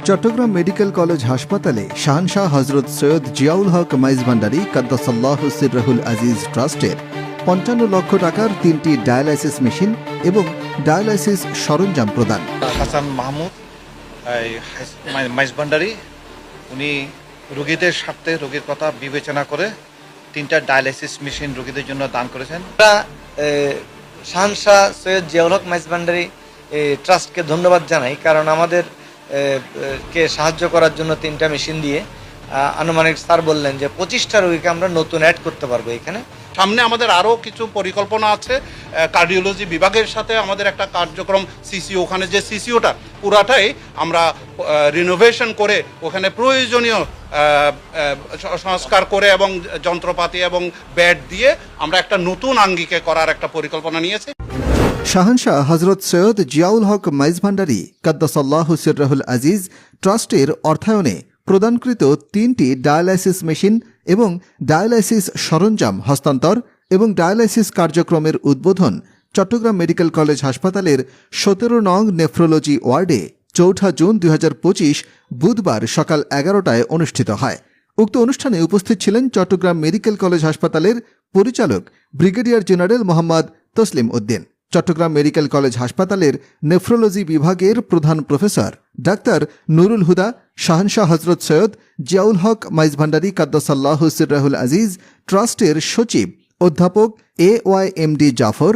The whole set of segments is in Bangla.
চট্টগ্রাম মেডিকেল কলেজ হাসপাতালে শাহনশাহ হজরত সৈয়দ জিয়াউল হক মাইজভান্ডারী কাদ্দাসাল্লাহু সিররাহুল আজিজ ট্রাস্টের ৫৫ লক্ষ টাকার ৩টি ডায়ালাইসিস মেশিন এবং ডায়ালাইসিস সরঞ্জাম প্রদান। হাসান মাহমুদ মাইজভান্ডারী উনি রোগীদের স্বার্থে রোগীর কথা বিবেচনা করে 3টা ডায়ালাইসিস মেশিন রোগীদের জন্য দান করেছেন। শাহনশাহ সৈয়দ জিয়াউল হক মাইজভান্ডারী ট্রাস্টকে ধন্যবাদ জানাই, কারণ আমাদের কে সাহায্য করার জন্য 3টা মেশিন দিয়ে আনুমানিক স্যার বললেন যে 25টা রোগীকে আমরা নতুন অ্যাড করতে পারবো এখানে। সামনে আমাদের আরও কিছু পরিকল্পনা আছে। কার্ডিওলজি বিভাগের সাথে আমাদের একটা কার্যক্রম সিসিও, ওখানে যে সিসিওটা পুরাটাই আমরা রিনোভেশন করে ওখানে প্রয়োজনীয় সংস্কার করে এবং যন্ত্রপাতি এবং বেড দিয়ে আমরা একটা নতুন আঙ্গিকে করার একটা পরিকল্পনা নিয়েছি। শাহনশাহ হজরত সৈয়দ জিয়াউল হক মাইজভান্ডারী কাদ্দাসাল্লাহু সিররাহুল আজিজ ট্রাস্টের অর্থায়নে প্রদানকৃত 3টি ডায়ালাইসিস মেশিন এবং ডায়ালাইসিস সরঞ্জাম হস্তান্তর এবং ডায়ালাইসিস কার্যক্রমের উদ্বোধন চট্টগ্রাম মেডিকেল কলেজ হাসপাতালের 17 নং নেফ্রোলজি ওয়ার্ডে 4 জুন 2025 বুধবার সকাল 11টায় অনুষ্ঠিত হয়। উক্ত অনুষ্ঠানে উপস্থিত ছিলেন চট্টগ্রাম মেডিকেল কলেজ হাসপাতালের পরিচালক brigadier general Mohammad Taslim Uddin, Chattogram medical college হাসপাতালের নেফ্রোলজি বিভাগের প্রধান প্রফেসর ডাক্তার নুরুল হুদা, শাহনশাহ হজরত সৈয়দ জিয়াউল হক মাইজভান্ডারী কাদ্দাসাল্লাহু সিররাহুল আজিজ ট্রাস্টের সচিব অধ্যাপক AYMD জাফর,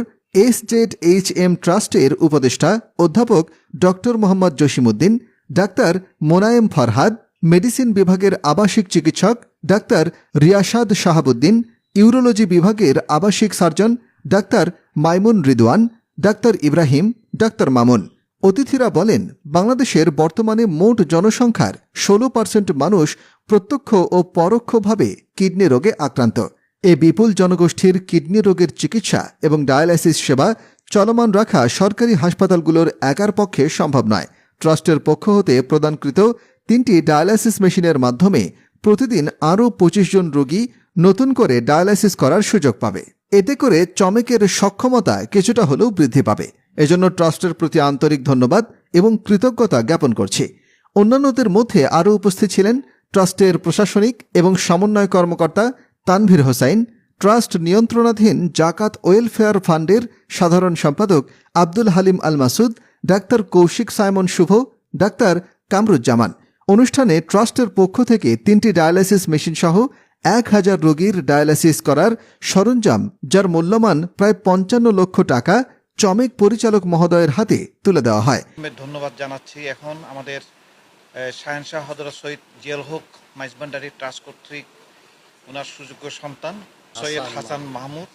SZHM ট্রাস্টের উপদেষ্টা অধ্যাপক doctor Mohammad Jasimuddin, doctor Monayem Farhad, medicine বিভাগের আবাসিক চিকিৎসক ডাক্তার রিয়াসাদ শাহাবুদ্দিন, ইউরোলজি বিভাগের আবাসিক surgeon doctor Maimun Ridwan, doctor Ibrahim, doctor Mamun. অতিথিরা বলেন, বাংলাদেশের বর্তমানে মোট জনসংখ্যার 16% মানুষ প্রত্যক্ষ ও পরোক্ষভাবে কিডনি রোগে আক্রান্ত। এ বিপুল জনগোষ্ঠীর কিডনি রোগের চিকিৎসা এবং ডায়ালাইসিস সেবা চলমান রাখা সরকারি হাসপাতালগুলোর একার পক্ষে সম্ভব নয়। ট্রাস্টের পক্ষ হতে প্রদানকৃত 3টি ডায়ালাইসিস মেশিনের মাধ্যমে প্রতিদিন আরও 25 জন রোগী নতুন করে ডায়ালাইসিস করার সুযোগ পাবে। এতে করে চমেকের সক্ষমতা কিছুটা হলেও বৃদ্ধি পাবে। এজন্য ট্রাস্টের প্রতি আন্তরিক ধন্যবাদ এবং কৃতজ্ঞতা জ্ঞাপন করছি। অন্যান্যদের মধ্যে আরও উপস্থিত ছিলেন ট্রাস্টের প্রশাসনিক এবং সমন্বয় কর্মকর্তা তানভীর হোসাইন, ট্রাস্ট নিয়ন্ত্রণাধীন জাকাত ওয়েলফেয়ার ফান্ডের সাধারণ সম্পাদক আব্দুল হালিম আল মাসুদ, ডাক্তার কৌশিক সাইমন শুভ, ডাক্তার কামরুজ্জামান। অনুষ্ঠানে ট্রাস্টের পক্ষ থেকে 3টি ডায়ালাইসিস মেশিন সহ 1000 রোগীর ডায়ালাইসিস করার সরঞ্জাম, যার মূল্যমান প্রায় 55 লক্ষ টাকা, চমেক পরিচালক মহোদয়ের হাতে তুলে দেওয়া হয়। ধন্যবাদ জানাচ্ছি। এখন আমাদের শাহনশাহ হযরত সৈয়দ জিয়াউল হক মাইজভান্ডারী ট্রাস্ট কর্তৃক ওনার সুযোগ্য সন্তান সৈয়দ হাসান মাহমুদ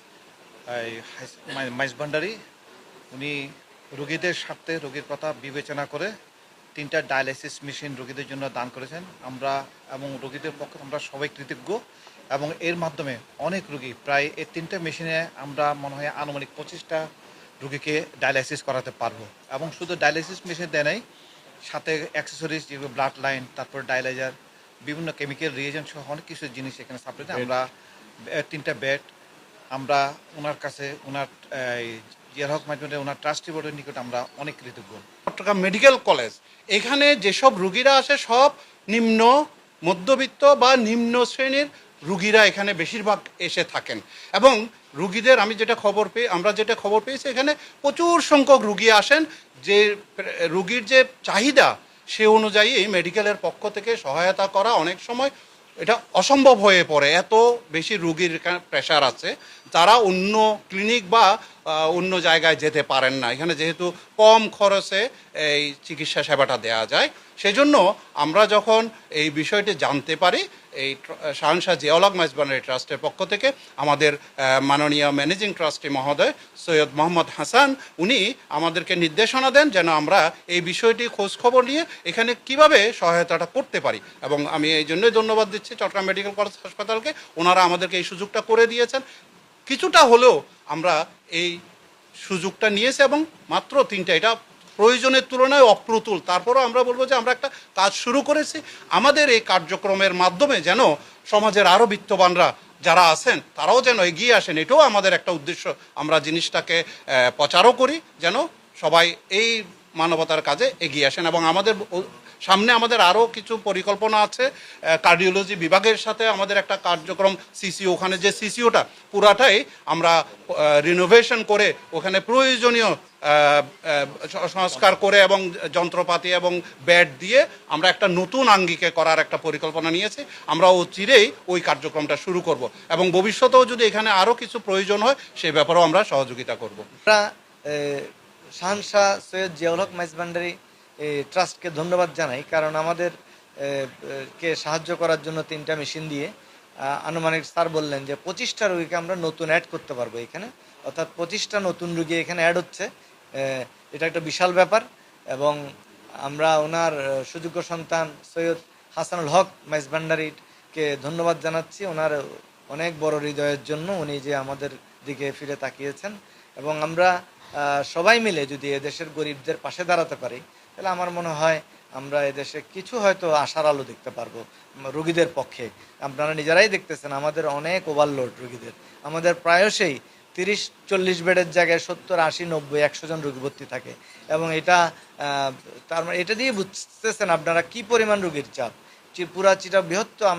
মাইজভান্ডারী উনি রোগীদের স্বার্থে রোগীর কথা বিবেচনা করে 3টা ডায়ালাইসিস মেশিন রোগীদের জন্য দান করেছেন। আমরা এবং রোগীদের পক্ষে আমরা সবাই কৃতজ্ঞ এবং এর মাধ্যমে অনেক রোগী, প্রায় এই 3টে মেশিনে আমরা মনে হয় আনুমানিক 25টা রোগীকে ডায়ালাইসিস করাতে পারবো। এবং শুধু ডায়ালাইসিস মেশিন দেয় নাই, সাথে অ্যাক্সেসরিজ যেগুলো ব্লাড লাইন, তারপর ডায়ালাইজার, বিভিন্ন কেমিক্যাল রিয়েজেন্ট সহ অনেক কিছু জিনিস এখানে সাপ্লাই। আমরা 3টা বেড আমরা ওনার কাছে, ওনার জিয়াউল হক মাইজভান্ডারী ওনার ট্রাস্টি বোর্ডের নিকট আমরা অনেক কৃতজ্ঞ। চট্টগ্রাম মেডিকেল কলেজ, এখানে যেসব রুগীরা আসে সব নিম্ন মধ্যবিত্ত বা নিম্ন শ্রেণীর রুগীরা এখানে বেশিরভাগ এসে থাকেন। এবং রুগীদের আমরা যেটা খবর পেয়েছি, এখানে প্রচুর সংখ্যক রুগী আসেন। যে রুগীর যে চাহিদা সে অনুযায়ী এই মেডিকেলের পক্ষ থেকে সহায়তা করা অনেক সময় এটা অসম্ভব হয়ে পড়ে। এত বেশি রুগীর প্রেশার আছে, তারা অন্য ক্লিনিক বা অন্য জায়গায় যেতে পারেন না। এখানে যেহেতু কম খরচে এই চিকিৎসা সেবাটা দেওয়া যায়, সেজন্য আমরা যখন এই বিষয়টি জানতে পারি, এই শাহনশাহ জিয়াউল হক মাইজভান্ডারী ট্রাস্টের পক্ষ থেকে আমাদের মাননীয় ম্যানেজিং ট্রাস্টি মহোদয় সৈয়দ মোহাম্মদ হাসান, উনি আমাদেরকে নির্দেশনা দেন যেন আমরা এই বিষয়টি খোঁজখবর নিয়ে এখানে কিভাবে সহায়তাটা করতে পারি। এবং আমি এই জন্যই ধন্যবাদ দিচ্ছি চট্টগ্রাম মেডিকেল কলেজ হাসপাতালকে, ওনারা আমাদেরকে এই সুযোগটা করে দিয়েছেন। কিছুটা হলেও আমরা এই সুযোগটা নিয়েছি এবং মাত্র 3টা, এটা প্রয়োজনের তুলনায় অপ্রতুল। তারপরও আমরা বলবো যে আমরা একটা কাজ শুরু করেছি। আমাদের এই কার্যক্রমের মাধ্যমে যেন সমাজের আরও বিত্তবানরা যারা আছেন তারাও যেন এগিয়ে আসেন, এটাও আমাদের একটা উদ্দেশ্য। আমরা জিনিসটাকে প্রচারও করি যেন সবাই এই মানবতার কাজে এগিয়ে আসেন। এবং আমাদের সামনে আমাদের আরও কিছু পরিকল্পনা আছে। কার্ডিওলজি বিভাগের সাথে আমাদের একটা কার্যক্রম সিসিও, ওখানে যে সিসিওটা পুরাটাই আমরা রিনোভেশন করে ওখানে প্রয়োজনীয় সংস্কার করে এবং যন্ত্রপাতি এবং বেড দিয়ে আমরা একটা নতুন আঙ্গিকে করার একটা পরিকল্পনা নিয়েছি। আমরা চিরেই ওই কার্যক্রমটা শুরু করব এবং ভবিষ্যতেও যদি এখানে আরও কিছু প্রয়োজন হয় সেই ব্যাপারেও আমরা সহযোগিতা করব। আমরা শাহনশাহ সৈয়দ জিয়াউল হক মাইজভান্ডারি ট্রাস্টকে ধন্যবাদ জানাই, কারণ আমাদের কে সাহায্য করার জন্য 3টা মেশিন দিয়ে আনুমানিক স্যার বললেন যে 25টা রোগীকে আমরা নতুন অ্যাড করতে পারবো এখানে, অর্থাৎ 25টা নতুন রোগী এখানে অ্যাড হচ্ছে। এটা একটা বিশাল ব্যাপার এবং আমরা ওনার সুযোগ্য সন্তান সৈয়দ হাসানুল হক মাইজভান্ডারিকে ধন্যবাদ জানাচ্ছি ওনার অনেক বড় হৃদয়ের জন্য, উনি যে আমাদের দিকে ফিরে তাকিয়েছেন। এবং আমরা সবাই মিলে যদি এদেশের গরিবদের পাশে দাঁড়াতে পারি তাহলে আমার মনে হয় আমরা এদেশে কিছু হয়তো আশার আলো দেখতে পারবো রোগীদের পক্ষে। আপনারা নিজেরাই দেখতেছেন আমাদের অনেক ওভারলোড রোগীদের, আমাদের প্রায়শই 30-40 বেডের জায়গায় 70, 80, 90, 100 জন রোগী ভর্তি থাকে এবং এটা তার মানে এটা দিয়ে বুঝতেছেন আপনারা কি পরিমাণ রোগীর চাপ। পুরা চিটা বৃহত্তর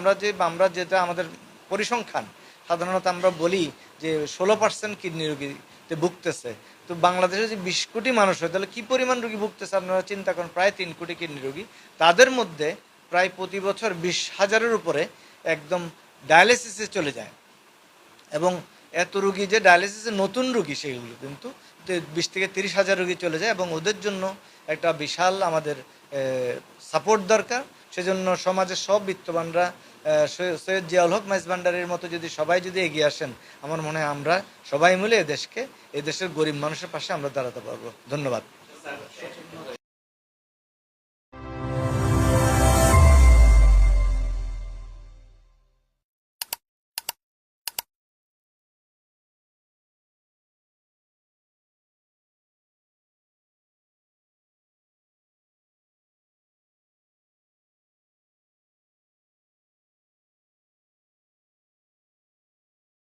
আমরা যেটা আমাদের পরিসংখ্যান সাধারণত আমরা বলি যে 16% কিডনি রোগীতে ভুগতেছে, তো বাংলাদেশে যে 20 কোটি মানুষ হয় তাহলে কি পরিমাণ রোগী ভুগতেছে আপনারা চিন্তা করেন। প্রায় 3 কোটি কিডনি রোগী, তাদের মধ্যে প্রায় প্রতি বছর 20,000-এর উপরে একদম ডায়ালিসিসে চলে যায় এবং এত রোগী যে ডায়ালিসিসে নতুন রোগী সেগুলো কিন্তু 20 থেকে 30,000 রোগী চলে যায় এবং ওদের জন্য একটা বিশাল আমাদের সাপোর্ট দরকার। সেজন্য সমাজের সব বিত্তবানরা সৈয়দ জিয়াউল হক মাইজভান্ডারির মতো যদি সবাই এগিয়ে আসেন, আমার মনে হয় আমরা সবাই মিলে এদেশের গরিব মানুষের পাশে আমরা দাঁড়াতে পারবো। ধন্যবাদ।